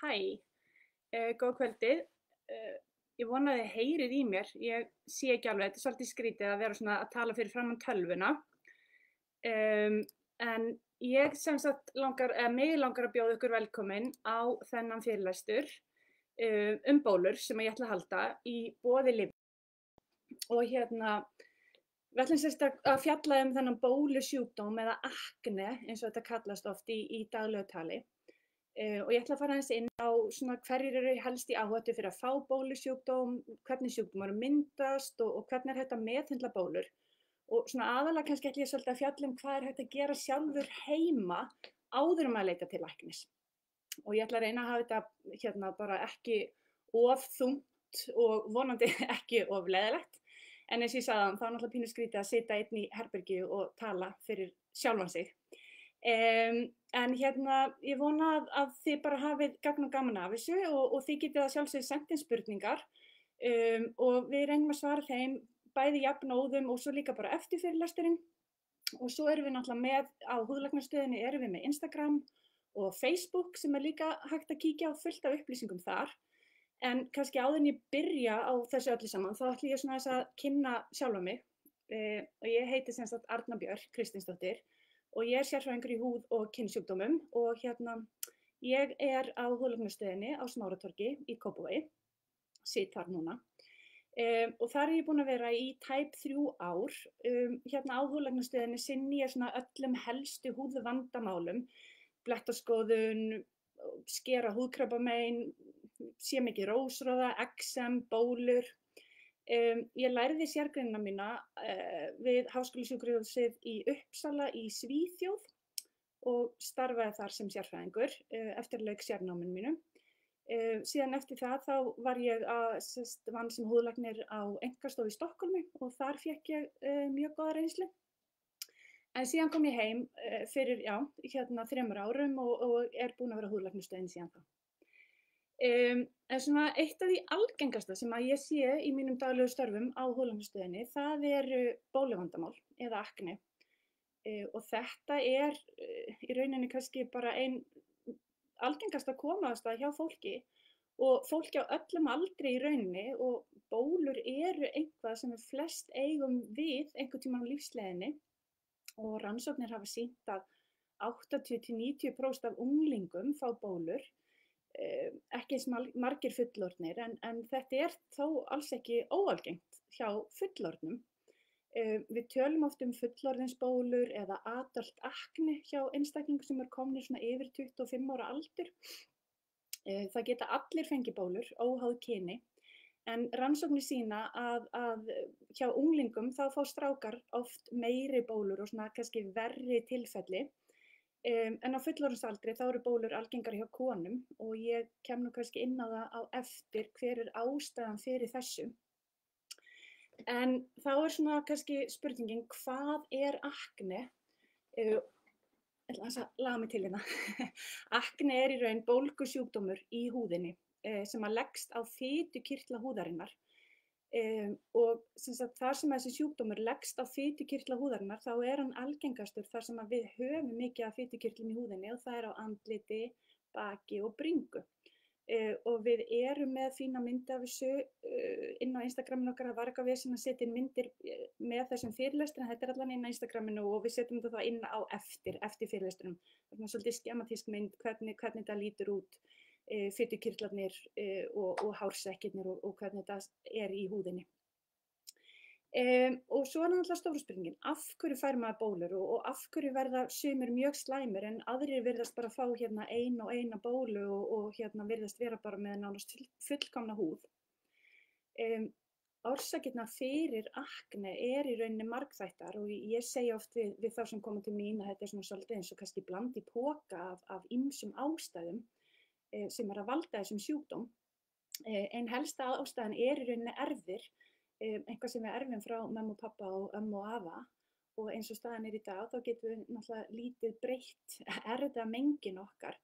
Hæ, góða kvöldið. Ég vona að þið heyrið í mér. Ég sé ekki alveg, þetta er svolítið skrítið að vera svona að tala fyrir framan tölvuna. En ég sem sagt mig langar að bjóða ykkur velkomin á þennan fyrirlestur bólur sem ég ætla að halda í boði Lyfju. Og við ætlum sérst að fjalla þennan bólusjúkdóm eða akne eins og þetta kallast oft í daglegu tali. Og ég ætla að fara aðeins inn á svona hverjir eru helst í áhættu fyrir að fá bólusjúkdóm, hvernig sjúkdómar myndast og hvernig hægt að meðhöndla bólur. Og svona aðalega kannski ætla ég svolítið að fjalla hvað hægt að gera sjálfur heima áður að leita til læknis. Og ég ætla að reyna að hafa þetta bara ekki of þungt og vonandi ekki of leiðilegt. En eins og ég sagði þá er náttúrulega pínu skrítið að sitja einn í herbergi og tala fyrir sjálfan sig. En ég vona að þið bara hafið gagn og gaman af þessu og þið getið að sjálfsögðu sent inn spurningar og við reynum að svara þeim bæði jafnóðum og svo líka bara eftir fyrirlesturinn. Og svo erum við náttúrulega með á húðlæknastöðinni erum við með Instagram og Facebook sem líka hægt að kíkja á fullt af upplýsingum þar. En kannski áður en ég byrja á þessu öllu saman þá ætla ég svona þess að kynna sjálfa mig og ég heiti sem sagt Arna Björk Kristinsdóttir. Og ég sérfræðingur í húð- og kynnsjúkdómum og ég á húðlæknastöðinni á Smáratorgi í Kópavogi, sit þar núna. Og þar ég búin að vera í tæp 3 ár. Á húðlæknastöðinni sinni ég svona öllum helstu húðvandamálum, blettaskoðun, skera húðkrabbamein, sé mikið rósróða, eksem, bólur. Ég lærði sérgreinina mína við Háskólasjúkrahúsið í Uppsala í Svíþjóð og starfaði þar sem sérfræðingur eftir að lauk sérnáminu mínu. Síðan eftir það þá var ég vann sem húðlæknir á einkastofu í Stokkhólmi og þar fékk ég mjög góða reynslu. En síðan kom ég heim fyrir 3 árum og er búin að vera á húðlæknastöðinni síðan þá. En svona eitt af því algengasta sem að ég sé í mínum daglegu störfum á húðlæknastöðinni, það eru bóluvandamál eða akne. Og þetta er í rauninni kannski bara ein algengasta komuaðstaða hjá fólki og fólki á öllum aldri í rauninni og bólur eru eitthvað sem við flest eigum við einhvern tímann á lífsleiðinni og rannsóknir hafa sýnt að 80–90% af unglingum fá bólur. Ekki eins margir fullorðnir en þetta er þó alls ekki óalgengt hjá fullorðnum. Við tölum oft fullorðinsbólur eða adult akne hjá einstaklingum sem komnir svona yfir 25 ára aldur. Það geta allir fengið bólur, óháð kyni, en rannsóknir sýna að hjá unglingum þá fá strákar oft meiri bólur og svona kannski verri tilfelli. En á fullorðinsaldri þá eru bólur algengar hjá konum og ég kem nú kannski inn á það á eftir hver ástæðan fyrir þessu. En þá er svona kannski spurningin hvað er akne? Ég ætla að laga mig til hérna. Akne er í raun bólgusjúkdómur í húðinni sem að leggst á fitukirtla húðarinnar. Og þar sem þessi sjúkdómur leggst á fitukirtla húðarinnar þá er hann algengastur þar sem að við höfum mikið af fitukirtlum í húðinni og það er á andliti, baki og bringu. Og við erum með fína myndi af þessu inn á Instagraminu okkar. Það var eitthvað vesen að setja inn myndir með þessum fyrirlestri en þetta er allan inn á Instagraminu og við setjum þetta inn á eftir fyrirlestrinum. Það er svolítið skematísk mynd hvernig þetta lítur út. Fitukirtlarnir og hársekkirnir og hvernig þetta er í húðinni. Og svo er náttúrulega stóra spurningin, af hverju fær maður bólur og af hverju verða sumir mjög slæmir en aðrir virðast bara fá eina bólu og virðast vera bara með nánast fullkomna húð. Orsakirnar fyrir akne er í rauninni margþættar og ég segi oft við þá sem koma til mín að þetta er svona svolítið eins og kannski bland í poka af ýmsum ástæðum sem að valda þessum sjúkdóm. Ein helsta ástæðan er í rauninni erfðir, eitthvað sem við erfum frá mömmu og pappa og ömmu og afa og eins og staðan er í dag þá getum við náttúrulega lítið breytt erfðamengin okkar.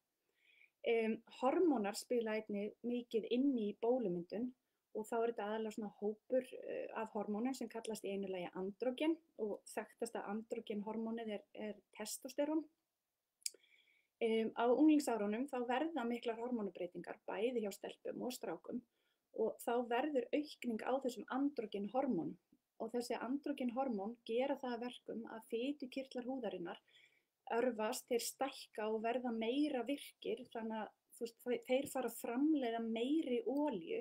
Hormónar spila einnig mikið inn í bólumyndun og þá er þetta aðalega svona hópur af hormónum sem kallast í einu lagi andrógen og þekktasta andrógenhormónið er testósterón. Á unglingsárunum þá verða miklar hormónabreytingar bæði hjá stelpum og strákum og þá verður aukning á þessum andrógenhormónum og þessi andrógenhormón gera það að verkum að fitukirtlar húðarinnar örvast, þeir stækka og verða meira virkir þannig að þeir fara að framleiða meiri olíu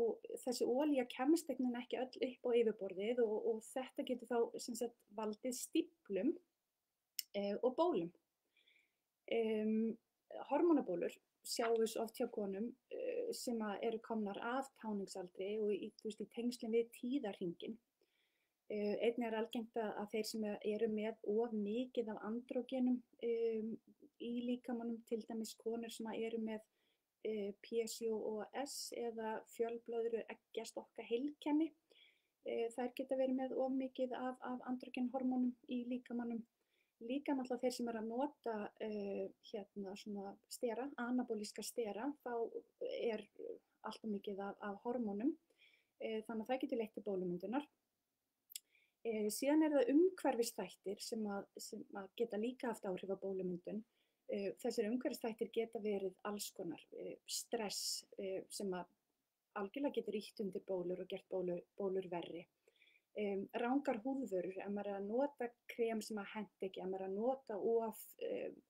og þessi olía kemst ekki öll upp á yfirborðið og þetta getur þá sem sagt valdið stíflum og bólum. Hormónabólur sjáist oft hjá konum sem eru komnar af táningsaldri og í tengslum við tíðahringinn. Einnig er algengt að þeir sem eru með of mikið af andrógenum í líkamanum, til dæmis konur sem eru með PCOS eða fjölblöðru eggjastokka heilkenni, þær geta verið með of mikið af andrógenhormónum í líkamanum. Líka náttúrulega þeir sem eru að nota svona stera, anabolíska stera, þá er allt of mikið af hormónum, þannig að það getur leitt til bólumyndunar. Síðan er það umhverfisþættir sem að geta líka haft áhrif á bólumyndun. Þessir umhverfisþættir geta verið alls konar, stress sem að algjörlega getur ýtt undir bólur og gert bólur verri. Rangar húðvörur, ef maður er að nota krem sem að henta ekki, ef maður er að nota of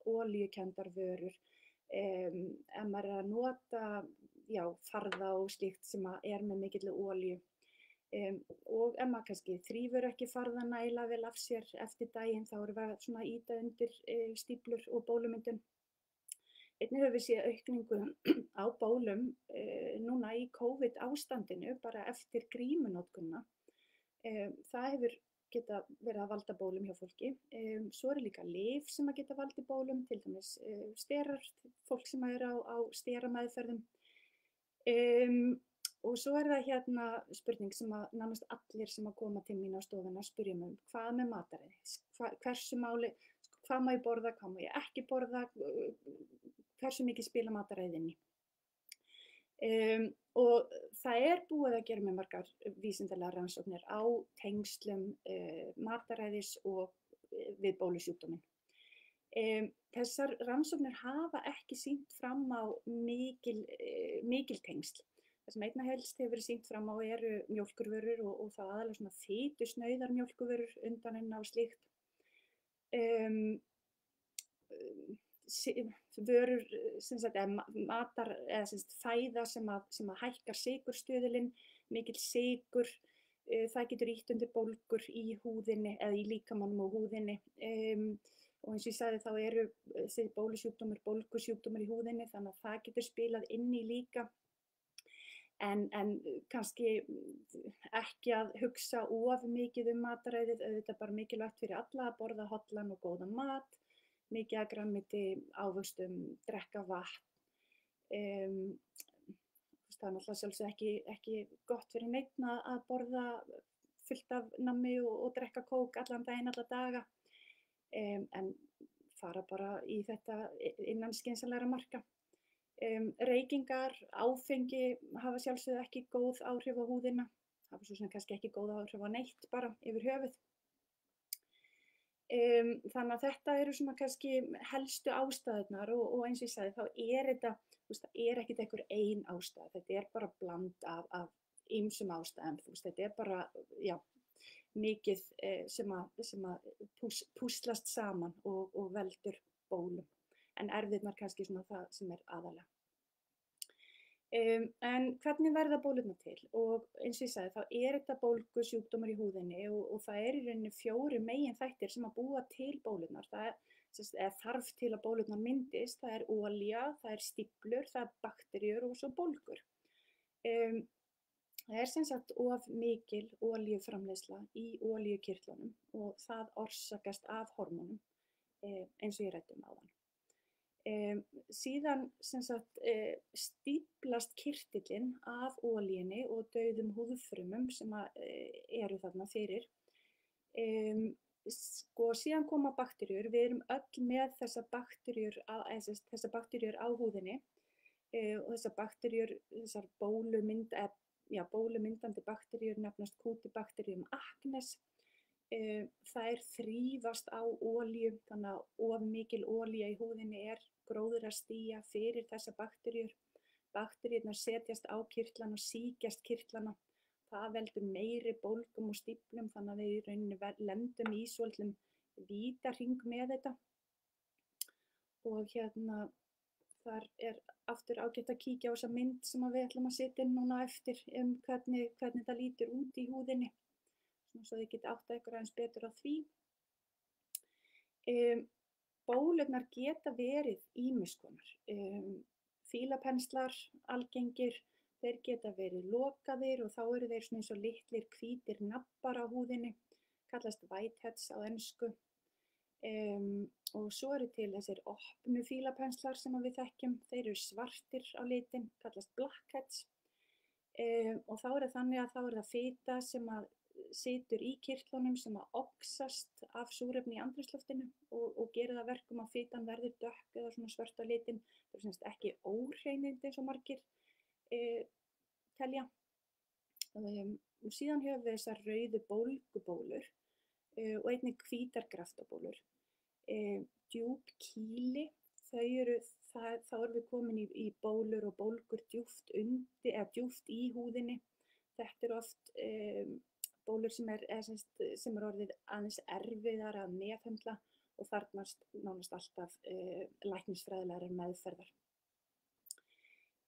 olíukenndar vörur, ef maður er að nota farða og slíkt sem að er með mikilli olíu og ef maður kannski þrífur ekki farða nægilega vel af sér eftir daginn þá erum við svona að ýta undir stíflur og bólumyndun. Einnig höfum við séð aukningu á bólum núna í COVID ástandinu bara eftir grímunotkunina. Það hefur geta verið að valda bólum hjá fólki. Svo eru líka lyf sem að geta valdið bólum, til dæmis sterar, fólk sem er á sterameðferðum. Og svo er það spurning sem að nánast allir sem að koma til mín á stofuna spyrja mig hvað með mataræði? Hvað má ég borða, hvað má ég ekki borða, hversu mikið spila mataræðið inn í? Og það er búið að gera með margar vísindalegar rannsóknir á tengslum mataræðis og við bólusjúkdóminn. Þessar rannsóknir hafa ekki sýnt fram á mikil tengsl. Það sem einna helst hefur verið sýnt fram á eru mjólkurvörur og það aðalega svona fitusnauðar mjólkurvörur, undaninn á slíkt. Vörur, fæða sem að hækkar sykurstöðulinn, mikill sykur, það getur ýtt undir bólgur í húðinni eða í líkamanum og húðinni og eins og ég sagði þá eru bólusjúkdómar, bólgusjúkdómar í húðinni þannig að það getur spilað inn í líka en kannski ekki að hugsa of mikið mataræðið, auðvitað bara mikilvægt fyrir alla að borða hollan og góðan mat, mikið af grænmeti, ávöxtum, drekka vatn. Það er náttúrulega sjálfsögðu ekki gott fyrir neinn að borða fullt af nammi og drekka kók allan daginn, alla daga. En fara bara í þetta innan skynsamlegra marka. Reykingar, áfengi hafa sjálfsögðu ekki góð áhrif á húðina, hafa svo sem kannski ekki góð áhrif á neitt bara yfir höfuð. Þannig að þetta eru svona kannski helstu ástæðurnar og eins og ég sagði þá er þetta, það er ekkert einhver ein ástæða, þetta er bara bland af ýmsum ástæðum, þetta er bara, mikið sem að púslast saman og veldur bólum, en erfðirnar kannski svona það sem er aðalega. En hvernig verða bólurnar til? Og eins og ég sagði, þá er þetta bólgusjúkdómar í húðinni og það er í rauninni 4 meginþættir sem að búa til bólurnar. Það þarf til að bólurnar myndist, það er olía, það er stíflur, það er bakteríur og svo bólgur. Það er sem sagt of mikil olíuframleiðsla í olíukirtlunum og það orsakast af hormónum eins og ég ræddi áðan. Síðan sem sagt stíflast kirtillinn af olíunni og dauðum húðfrumum sem eru þarna fyrir. Síðan koma bakteríur, við erum öll með þessar bakteríur á húðinni og þessar bakteríur, þessar bólumyndandi bakteríur nefnast Cutibacterium acnes Þær þrífast á olíu, þannig að of mikil olía í húðinni gróðrarstía fyrir þessar bakteríur. Bakteríurnar setjast á kirtlana og sýkjast kirtlana. Það veldur meiri bólgum og stíflum þannig að við í rauninni lendum í svolítlum vítahring með þetta. Og þar aftur ágætt að kíkja á þessa mynd sem við ætlum að setja inn núna eftir hvernig það lítur út í húðinni. Svo þið geti áttað ykkur aðeins betur á því. Bólurnar geta verið ýmiss konar. Fílapenslar algengir, þeir geta verið lokaðir og þá eru þeir svona eins og litlir hvítir nabbar á húðinni, kallast whiteheads á ensku. Og svo eru til þessir opnu fílapenslar sem við þekkjum, þeir eru svartir á litin, kallast blackheads. Og þá er það þannig að þá er það fita sem situr í kirtlunum sem oxast af súrefni í andrúmsloftinu og gerir það verkum að fitan verður dökk eða svona svört á litin. Það er semst ekki óhreinindi eins og margir telja. Og síðan höfum við þessar rauðu bólgubólur og einnig hvítar graftabólur. Djúp kýli, þá erum við komin í bólur og bólgur djúpt í húðinni. Þetta eru oft bólur sem er orðið aðeins erfiðar að meðhöndla og þarfnast nánast alltaf læknisfræðilegrar meðferðar.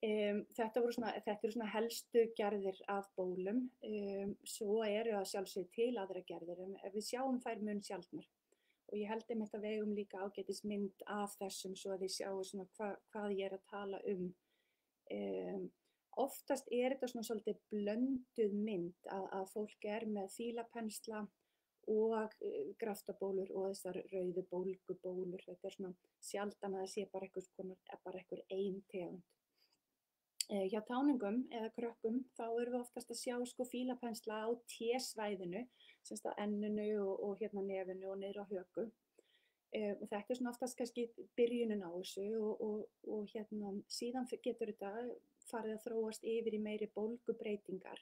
Þetta eru svona helstu gerðir af bólum. Svo eru að sjálfsögðu til aðra gerðir en við sjáum þær mun sjaldnar. Og ég held einmitt að við eigum líka ágætis mynd af þessum svo að þið sjáu svona hvað ég er að tala um. Oftast er þetta svona svolítið blönduð mynd að fólk er með fílapensla og graftabólur og þessar rauðu bólgubólur. Þetta er svona sjaldan að það sé bara einhver ein tegund. Hjá táningum eða krökkum þá erum við oftast að sjá fílapensla á T-svæðinu, semst á enninu og nefinu og niður á höku. Og þetta er svona oftast kannski byrjunin á þessu og síðan getur þetta farið að þróast yfir í meiri bólgubreytingar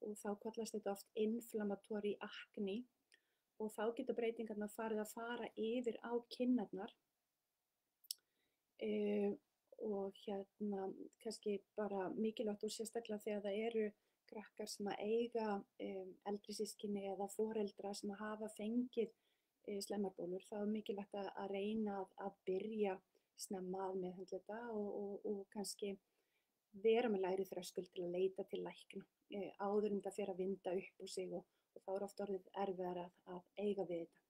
og þá kallast þetta oft inflammatory acne og þá geta breytingarnar farið að fara yfir á kinnarnar. Og kannski bara mikilvægt og sérstaklega þegar það eru krakkar sem eiga eldri systkini eða foreldra sem hafa fengið slemmarbólur, þá er mikilvægt að reyna að byrja snemma að meðhöndla þetta og kannski vera með lægri þröskuld til að leita til lækna áður en það fer að vinda upp úr sig og þá er oft orðið erfiðara að eiga við þetta.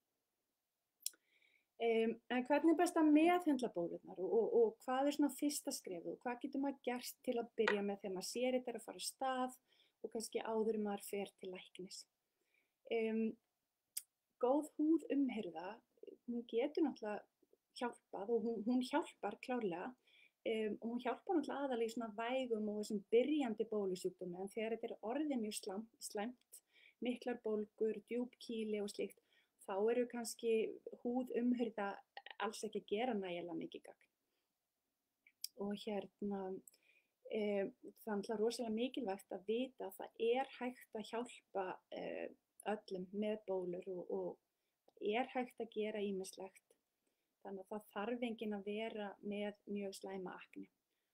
En hvernig er best að meðhöndla bólurnar og hvað er svona fyrsta skrefið og hvað getur maður gert til að byrja með þegar maður sér þetta að fara af stað og kannski áður en maður fer til læknis. Góð húðumhirða, hún getur náttúrulega hjálpað og hún hjálpar klárlega og hún hjálpar náttúrulega aðallega í svona vægum og þessum byrjandi bólusjúkdómi en þegar þetta er orðið mjög slæmt, miklar bólgur, djúp kýli og slíkt, þá eru kannski húðumhirða alls ekki að gera nægilega mikið gagn. Og það er náttúrulega rosalega mikilvægt að vita að það er hægt að hjálpa öllum með bólur og það er hægt að gera ýmislegt. Þannig að það þarf enginn að vera með mjög slæma akne.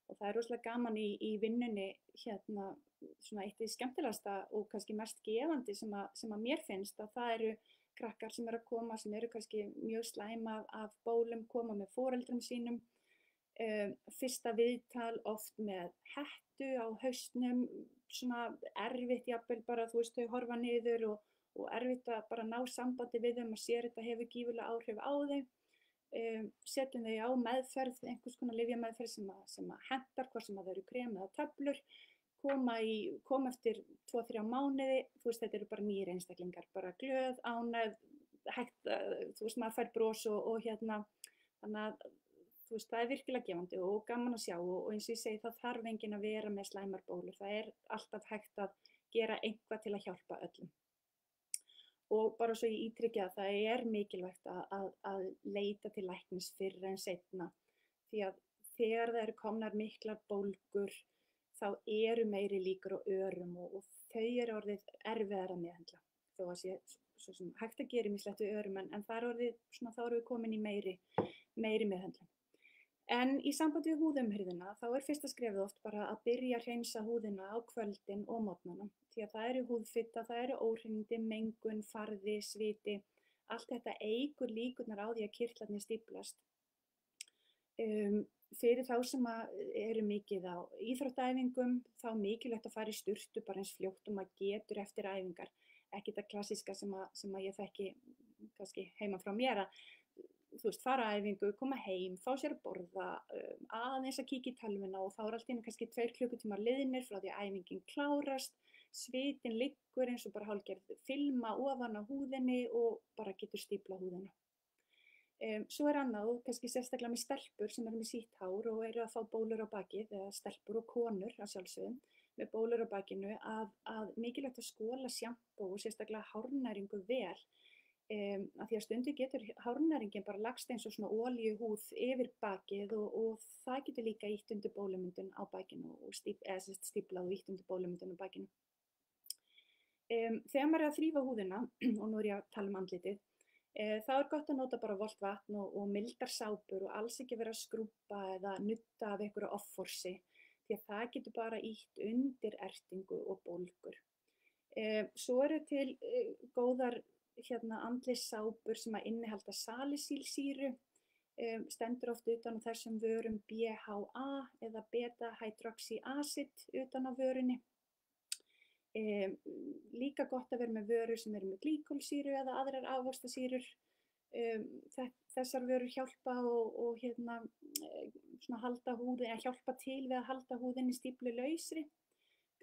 Og það er rosalega gaman í vinnunni svona eitt af því skemmtilegasta og kannski mest gefandi sem að mér finnst að það eru krakkar sem eru að koma sem eru kannski mjög slæma af bólum, koma með foreldrum sínum. Fyrsta viðtal oft með hettu á hausnum, svona erfitt jafnvel bara, þú veist, þau horfa niður og erfitt að bara ná sambandi við þeim og sér þetta hefur gífurlega áhrif á þau. Setjum þau á meðferð, einhvers konar lyfjameðferð sem að hentar, hvort sem að þau eru krem eða töflur, koma eftir 2-3 mánuði, þú veist, þetta eru bara nýir einstaklingar, bara glöð, ánægð, hægt, þú veist, maður fær bros og þannig að þú veist, það er virkilega gefandi og gaman að sjá og eins og ég segi, það þarf enginn að vera með slæmar bólur, það er alltaf hægt að gera eitthvað til að hjálpa öllum. Og bara svo ég ítrykki að það er mikilvægt að leita til læknis fyrr en seinna því að þegar það eru komnar miklar bólgur þá eru meiri líkur á örum og þau eru orðið erfiðar að meðhöndla þó að sé svo sem hægt að gera ýmislegt við örum en þá erum við komin í meiri meðhöndlun. En í sambandi við húðumhirðina þá fyrsta skrefið oft bara að byrja að hreinsa húðina á kvöldin og morgnana. Því að það húðfita, það óhreinindi, mengun, farði, sviti. Allt þetta eykur líkurnar á því að kirtlarnir stíflast. Fyrir þá sem eru mikið á íþróttaæfingum þá mikilvægt að fara í sturtu bara eins fljótt og maður getur eftir æfingar. Ekki það klassíska sem ég þekki kannski heima frá mér að fara á æfingu, koma heim, fá sér að borða, aðeins að kíkja í tölvuna og þá allt í einu kannski 2 klukkutímar liðnir frá því að æfingin klárast, svitin liggur eins og bara hálfgerð filma ofan á húðinni og bara getur stíflað húðina. Svo annað, kannski sérstaklega með stelpur sem eru með sítt hár og eru að fá bólur á bakið, eða stelpur og konur að sjálfsögum, með bólur á bakinu, að mikilvægt að skola sjampó og sérstaklega hárnæringu vel. Af því að stundum getur hárnæringin bara lagst eins og svona olíuhúð yfir bakið og það getur líka ýtt undir bólumyndun á bakinu og stíflað og ýtt undir bólumyndun á bakinu. Þegar maður að þrífa húðina, og nú ég að tala um andlitið, þá gott að nota bara volgt vatn og mildar sápur og alls ekki vera að skrúbba eða nudda af einhverju offorsi því að það getur bara ýtt undir ertingu og bólgur. Svo til góðar andlitssápur sem að innihalda salicylsýru, stendur oft utan á þessum vörum BHA eða beta-hydroxyacid utan á vörunni. Líka gott að vera með vörur sem eru með glýkolsýru eða aðrar ávaxtasýrur. Þessar vörur hjálpa og halda húðinni, hjálpa til við að halda húðinni stíflulausri.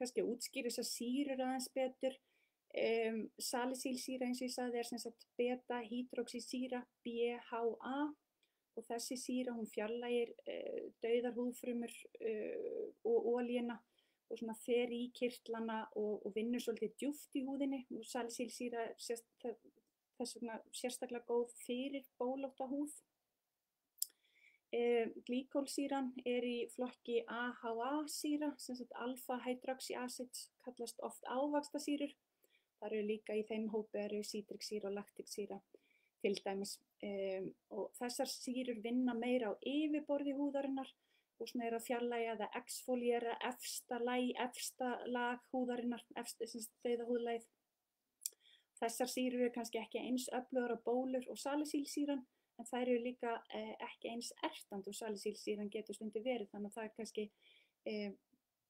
Kannski útskýra þessar sýrur aðeins betur. Salicylsýra eins og ég sagði sem sagt beta-hydroxysýra BHA og þessi sýra hún fjarlægir dauðar húðfrumur og olíuna og fer í kirtlana og vinnur svolítið djúpt í húðinni og salicylsýra þess vegna sérstaklega góð fyrir bólótta húð. Glýkolsýran í flokki AHA-sýra, sem sagt alpha-hydroxyacid, kallast oft ávaxtasýrur. Það líka í þeim hópi sítriksýra og laktiksýra til dæmis. Og þessar sýrur vinna meira á yfirborði húðarinnar og að fjarlægja eða exfoliera efsta lag húðarinnar, dauða húðlagið. Þessar sýrur kannski ekki eins öflugar á bólur og salicylsýran, en þær líka ekki eins ertandi og salicylsýran getur stundum verið, þannig að það kannski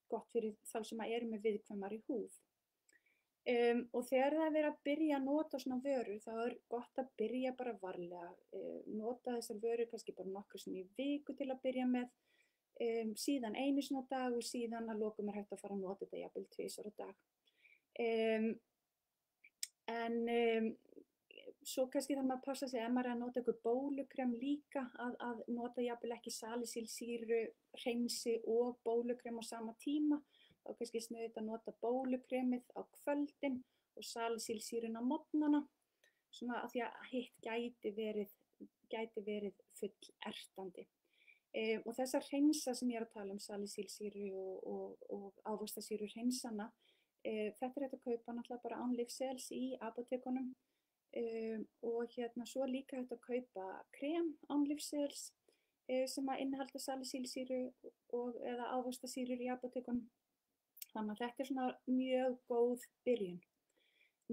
gott fyrir þá sem eru með viðkvæmari húð. Og þegar það verið að byrja að nota svona vörur, þá gott að byrja bara varlega. Nota þessar vörur kannski bara nokkru sinni í viku til að byrja með, síðan einu sinni á dag og síðan að lokum hægt að fara að nota þetta jafnvel 2 sinnum á dag. Svo kannski þarf maður að passa sig ef maður að nota eitthvað bólukrem líka að nota jafnvel ekki salicylsýru, hreinsi og bólukrem á sama tíma. Þá kannski sniðugt að nota bólukremið á kvöldin og salicylsýruna á morgnana, svona að því að hitt gæti verið full ertandi. Og þessar hreinsa sem ég að tala um, salicylsýru og ávaxtasýru hreinsana, þetta hægt að kaupa náttúrulega bara án lyfseðils í apótekunum og svo líka hægt að kaupa krem án lyfseðils sem að innihalda salicylsýru eða ávaxtasýrur í apótekunum. Þannig að þetta svona mjög góð byrjun.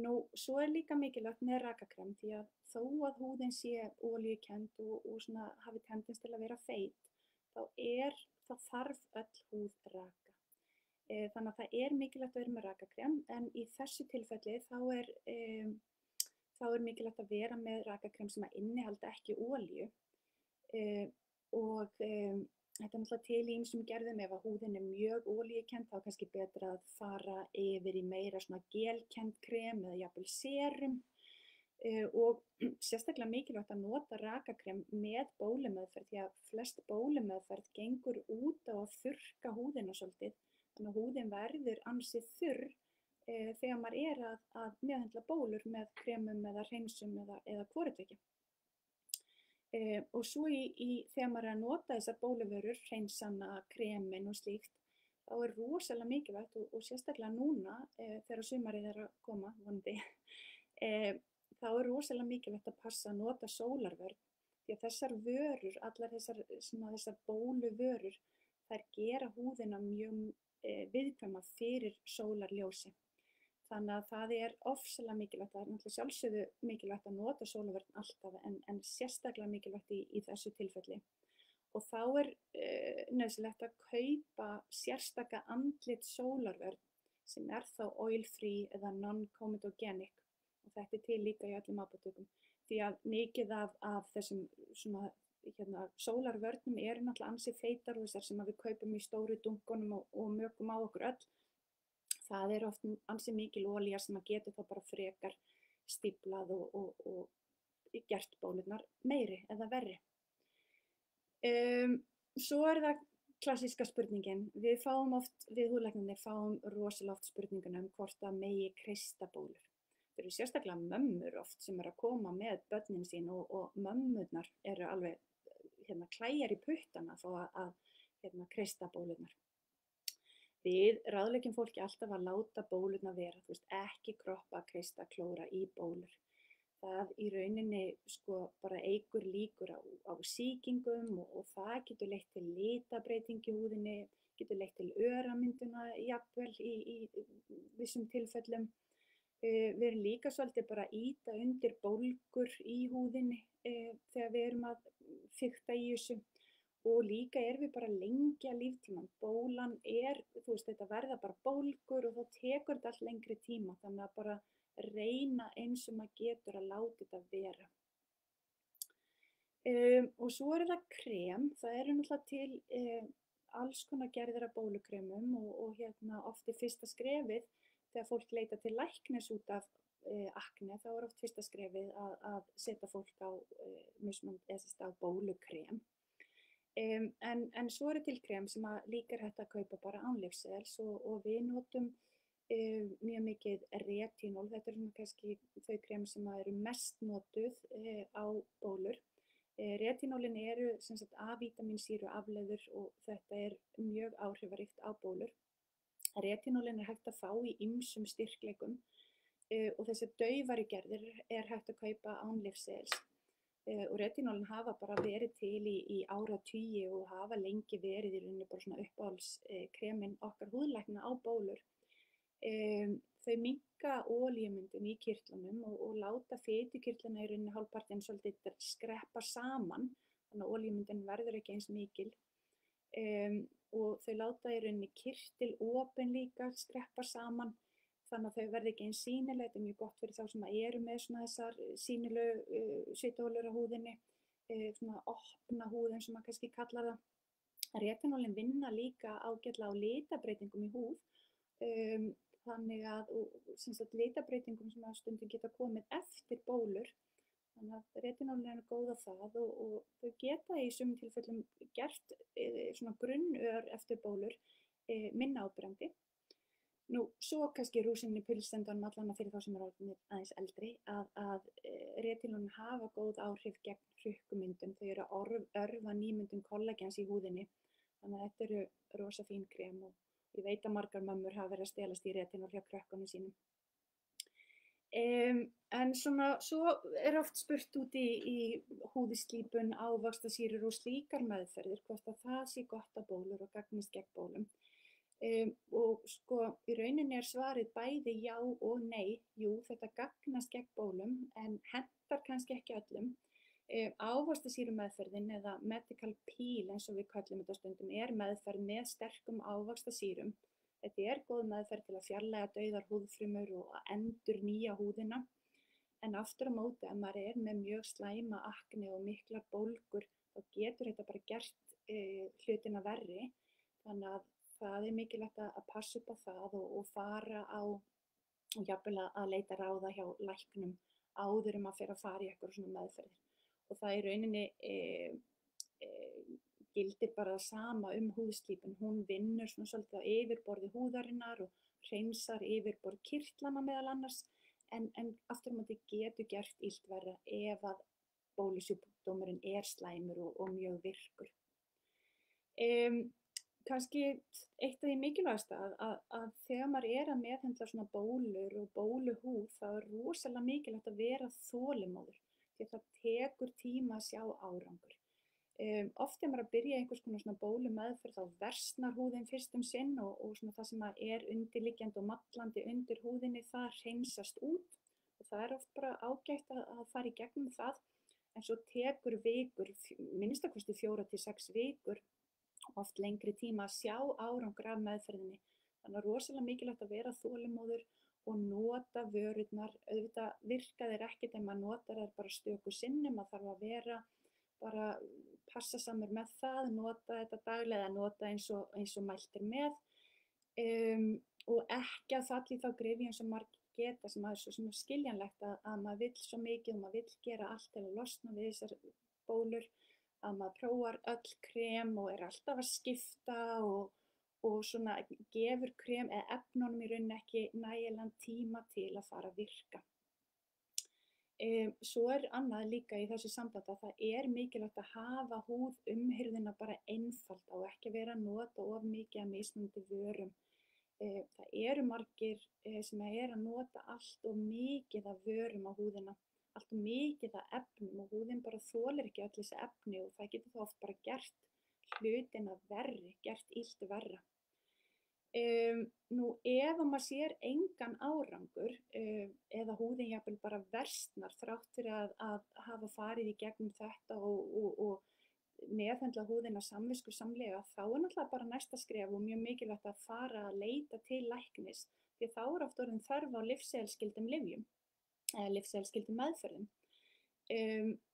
Nú, svo líka mikilvægt með rakakrem því að þó að húðin sé olíukennd og svona hafi tendens til að vera feit, þá þarf öll húð raka. Þannig að það mikilvægt að vera með rakakrem, en í þessu tilfelli þá mikilvægt að vera með rakakrem sem að innihalda ekki olíu og þetta náttúrulega til í ýmsum gerðum ef að húðin mjög olíukennd þá kannski betra að fara yfir í meira svona gelkennd krem eða jafnvel serum og sérstaklega mikilvægt að nota rakakrem með bólumeðferð því að flest bólumeðferð gengur út á að þurrka húðina svolítið þannig að húðin verður ansi þurr þegar maður að meðhöndla bólur með kremum eða hreinsum eða hvorutveggja. Og svo þegar maður að nota þessar bóluvörur, hreinsana, kremin og slíkt, þá rosalega mikilvægt og sérstaklega núna þegar sumarið að koma, vonandi, þá rosalega mikilvægt að passa að nota sólarvörn því að þessar vörur, allar þessar bóluvörur, þær gera húðina mjög viðkvæma fyrir sólarljósi. Þannig að það ofsalega mikilvægt, það náttúrulega sjálfsögðu mikilvægt að nota sólarvörn alltaf en sérstaklega mikilvægt í þessu tilfelli. Og þá nauðsynlegt að kaupa sérstaka andlit sólarvörn sem þá oil-free eða non-comedogenic og þetta til líka í öllum apótekum. Því að mikið af þessum sólarvörnum náttúrulega ansi feitar og þessar sem við kaupum í stóru dunkunum og mökum á okkur öll. Það oft ansi mikil olía sem getur þá bara frekar stíflað og gert bólurnar meiri eða verri. Svo það klassíska spurningin. Við húðlæknarnir fáum rosalega oft spurninguna hvort það megi kreista bólur. Það eru sérstaklega mömmur oft sem að koma með börnin sín og mömmurnar eru alveg klæjar í puttana að kreista bólurnar. Við ráðleggjum fólki alltaf að láta bólurnar vera, ekki kroppa, kreista, klóra í bólur. Það í rauninni bara eykur líkur á sýkingum og það getur leitt til litabreytingu í húðinni, getur leitt til öramynduna jafnvel í vissum tilfellum. Við erum líka svolítið bara að ýta undir bólgur í húðinni þegar við erum að fikta í þessu. Og líka við bara að lengja líftímann. Bólan þetta verða bara bólgur og þá tekur þetta allt lengri tíma. Þannig að bara reyna eins og maður getur að láta þetta vera. Og svo það krem. Það náttúrulega til alls konar gerðir af bólukremum og oft fyrsta skrefið þegar fólk leita til læknis út af akne, þá oft fyrsta skrefið að setja fólk á bólukrem. En svo til krem sem líka hægt að kaupa bara án lyfseðils og við notum mjög mikið retinol. Þetta kannski þau krem sem eru mest notuð á bólur. Retinolin sem sagt A-vitaminsýru afleiður og þetta mjög áhrifaríkt á bólur. Retinolin hægt að fá í ýmsum styrkleikum og þessar daufari gerðir hægt að kaupa án lyfseðils. Og retinolin hafa bara verið til í áratugi og hafa lengi verið í rauninni bara svona uppáhaldskremin okkar húðlækna á bólur. Þau minnka olíumyndun í kirtlunum og láta fitukirtlana í rauninni hálfpartinn svolítið skreppa saman, þannig að olíumyndun verður ekki eins mikil. Og þau láta í rauninni kirtilopin líka skreppa saman. Þannig að þau verði ekki eins sýnileg, þetta mjög gott fyrir þá sem eru með svona þessar sýnilegu svitaholur á húðinni, svona opna húðin sem maður kannski kallar það. Retinolin vinna líka ágætlega á litabreytingum í húð, þannig að litabreytingum sem stundum geta komið eftir bólur. Þannig að retinolin góð á það og þau geta í sumum tilfellum gert svona grunnör eftir bólur minna áberandi. Svo kannski rúsínan í pylsuendanum allan fyrir þá sem orðnir aðeins eldri að retinolin hafa góð áhrif gegn hrukkumyndun. Þau að örva nýmyndun kollagens í húðinni. Þannig að þetta rosa fín krem og ég veit að margar mömmur hafa verið að stelast í retinol hjá krökkunum sínum. En svo oft spurt út í húðslípun, ávaxtasýrur og slíkar meðferðir, hvort að það sé gott að bólur og gagnist gegn bólum. Og í rauninni svarið bæði já og nei. Jú, þetta gagnast gegn bólum en hentar kannski ekki öllum. Ávaxtasýrumeðferðin eða medical peel eins og við köllum þetta stundum meðferð með sterkum ávaxtasýrum. Þetta góð meðferð til að fjarlægja dauðar húðfrumur og að endurnýja húðina. En aftur á móti ef maður með mjög slæma akne og miklar bólgur þá getur þetta bara gert hlutina verri. Þannig að það mikilvægt að passa upp á það og fara á og jafnvel að leita ráða hjá læknum áður að fer að fara í eitthvað svona meðferðir. Og það í rauninni gildir bara það sama húðslípun. Hún vinnur svona svolítið á yfirborði húðarinnar og hreinsar yfirborð kirtlana meðal annars en aftur á móti getur gert illt verra ef að bólusjúkdómurinn slæmur og mjög virkur. kannski eitt af því mikilvægasta að þegar maður að meðhöndla svona bólur og bóluhúð þá rosalega mikilvægt að vera þolinmóður því að það tekur tíma að sjá árangur. Oft maður að byrja einhvers konar svona bólumeðferð þá versnar húðin fyrst sinn og svona það sem undirliggjandi og mallandi undir húðinni það hreinsast út og það oft bara ágætt að fara í gegnum það en svo tekur vikur, minnstakosti 4 til 6 vikur oft lengri tíma að sjá árangur af meðferðinni. Þannig rosalega mikilvægt að vera þolinmóður og nota vörurnar. Auðvitað virka þeir ekkert ef maður notar þær bara stöku sinnum, maður þarf að vera bara passa samur með það, nota þetta daglega, nota eins og mælt með og ekki að falla í þá gryfju eins og margir geta sem svo sem skiljanlegt að maður vill svo mikið og maður vill gera allt til að losna við þessar bólur að maður prófar öll krem og alltaf að skipta og svona gefur krem eða efnunum í rauninni ekki nægilegan tíma til að fara að virka. Svo annað líka í þessu sambandi að það mikilvægt að hafa húðumhirðuna bara einfalda og ekki vera að nota of mikið af mismunandi vörum. Það margir sem að nota allt of mikið af vörum á húðina. Allt of mikið af efnum og húðin bara þolir ekki öll þessi efni og það getur þá oft bara gert hlutina verri, gert illt verra. Nú ef maður sér engan árangur eða húðin jafnvel bara versnar þrátt fyrir að hafa farið í gegnum þetta og meðhöndla húðina samviskusamlega þá náttúrulega bara næsta skref og mjög mikilvægt að fara að leita til læknis því þá oft orðin þörf á lyfseðilsskyldum lyfjum eða lyfseðilsskyldum meðferðum.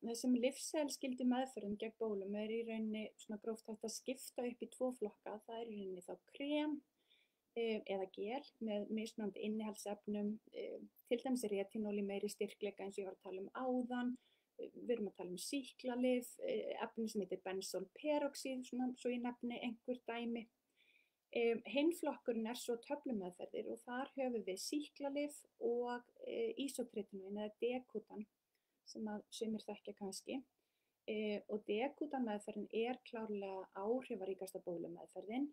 Þessum lyfseðilsskyldum meðferðum gegn bólum í rauninni svona gróft hægt að skipta upp í 2 flokka. Það í rauninni þá krem eða gel með mismunandi innihaldsefnum, til dæmis retinól í meiri styrkleika eins og ég var að tala áðan. Við erum að tala sýklalyf, efni sem heitir benzólperoxíð, svo ég nefni einhver dæmi. Hinn flokkurinn svo töflumeðferðir og þar höfum við sýklalyf og ísotretinoin eða Decutan sem að sumir þekkja kannski. Og Decutan meðferðin klárlega áhrifaríkasta bólumeðferðin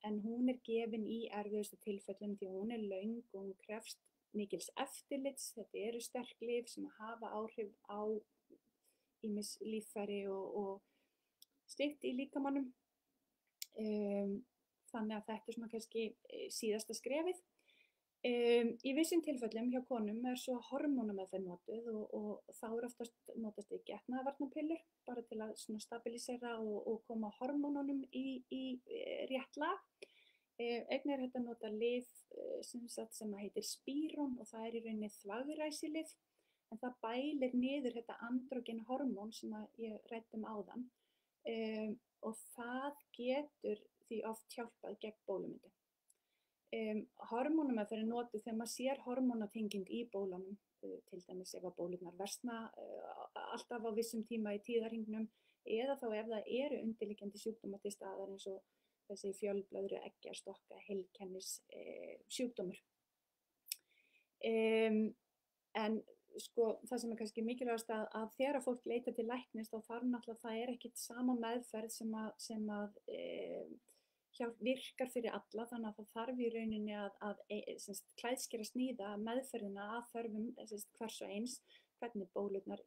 en hún gefin í erfiðustu tilfellum því hún löng og hún krefst mikils eftirlits. Þetta sterk lyf sem hafa áhrif á ýmis líffæri og slíkt í líkamanum. Þannig að þetta svona kannski síðasta skrefið. Í vissum tilfellum hjá konum svo hormónameðferð notuð og þá oftast notast getnaðarvarnarpillur bara til að svona stabilisera og koma hormónunum í rétt lag. Einnig hægt að nota lyf sem heitir Spiron og það í rauninni þvagræsilyf en það bælir niður þetta andrógenhormón sem ég ræddi áðan og það getur því oft hjálpað gegn bólumyndun. Hormónameðferð notuð þegar maður sér hormónatenging í bólunum, til dæmis ef að bólurnar versna alltaf á vissum tíma í tíðarhingnum eða þá ef það undirliggjandi sjúkdómar til staðar eins og þessi fjölblöðru, eggjastokka, heilkennis sjúkdómur. En sko það sem kannski mikilvægast að þegar fólk leita til læknis þá þarf náttúrulega það ekkert sama meðferð sem að virkar fyrir alla þannig að það þarf í rauninni að klæðskera sníða meðferðina að þörfum hvers og eins, hvernig bólurnar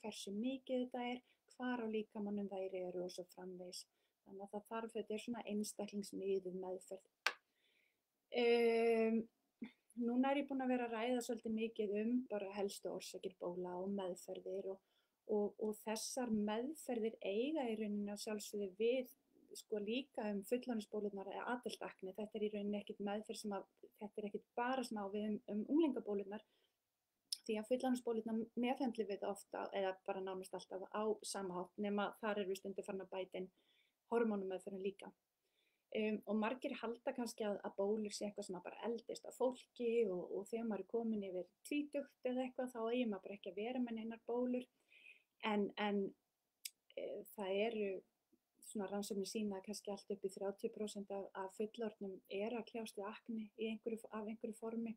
hversu mikið þetta hvar á líkamanum þær og svo framvegis. Þannig að það þarf, þetta svona einstaklingsmiðuð meðferð. Núna ég búin að vera að ræða svolítið mikið bara helstu orsakir bóla og meðferðir og þessar meðferðir eiga í rauninni að sjálfsögðu við sko líka fullorðinsbólurnar eða adult acne. Þetta í rauninni ekkert meðferð þetta ekkert bara sem á við unglingabólurnar því að fullorðinsbólurnar meðhöndlum við ofta eða bara nánast alltaf á sama hátt nema þar við stundum farin að bæta inn hormónameðferðin líka. Og margir halda kannski að bólur sé eitthvað sem bara eldist á fólki og þegar maður komin yfir tvítugt eða eitthvað þá maður bara ekki að vera með neinar bólur en það svona rannsóknir sýna að kannski allt upp í 30% af fullorðnum að kljást við akne af einhverju formi.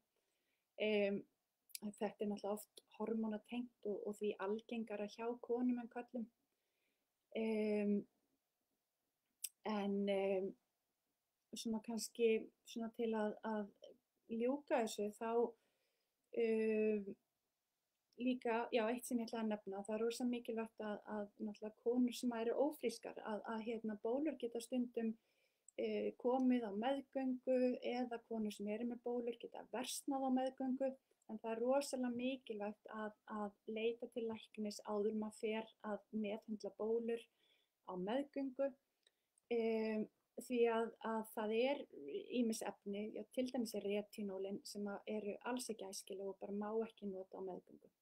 Þetta náttúrulega oft hormónatengt og því algengara hjá konum en körlum. En svona kannski svona til að ljúka þessu þá líka, já, eitt sem ég ætla að nefna, það er rosa mikilvægt að náttúrulega konur sem eru ófrískar, að bólur geta stundum komið á meðgöngu eða konur sem eru með bólur geta versnað á meðgöngu, en það er rosalega mikilvægt að leita til læknis áður maður fer að meðhöndla bólur á meðgöngu, því að það er ýmis efni, já, til dæmis er retinólin sem eru alls ekki æskileg og bara má ekki nota á meðgöngu.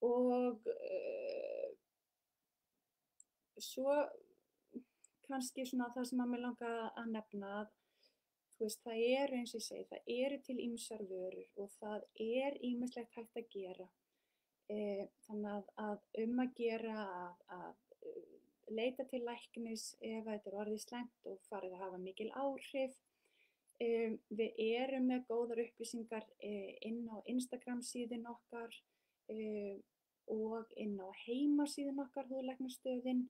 Og svo kannski svona það sem mig langar að nefna að þú veist, það eru eins og ég segi, það eru til ýmsar vörur og það er ýmislegt hægt að gera. Þannig að að gera að leita til læknis ef þetta er orðið slæmt og farið að hafa mikil áhrif. Við erum með góðar upplýsingar inn á Instagram síðun okkar og inn á heimasíðun okkar, Húðlæknastöðin.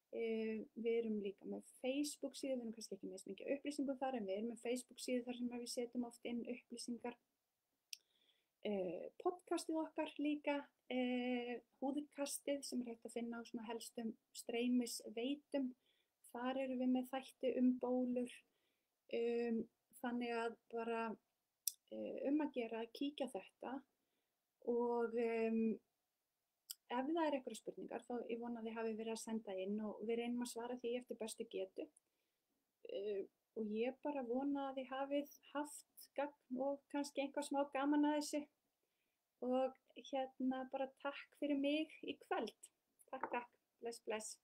Við erum líka með Facebook síðu, við erum kannski ekki með mikið upplýsingum þar, en við erum með Facebook síðu þar sem við setjum oft inn upplýsingar. Podcastið okkar líka, Húðkastið sem er hægt að finna á svona helstum streymisveitum. Þar erum við með þætti bólur. Þannig að bara að gera að kíkja þetta og ef það er einhverjar spurningar þá ég vona að þið hafi verið að senda inn og við reynum að svara því eftir bestu getu. Og ég bara vona að þið hafið haft gagn og kannski eitthvað smá gaman að þessu. Og bara takk fyrir mig í kvöld. Takk, bless, bless.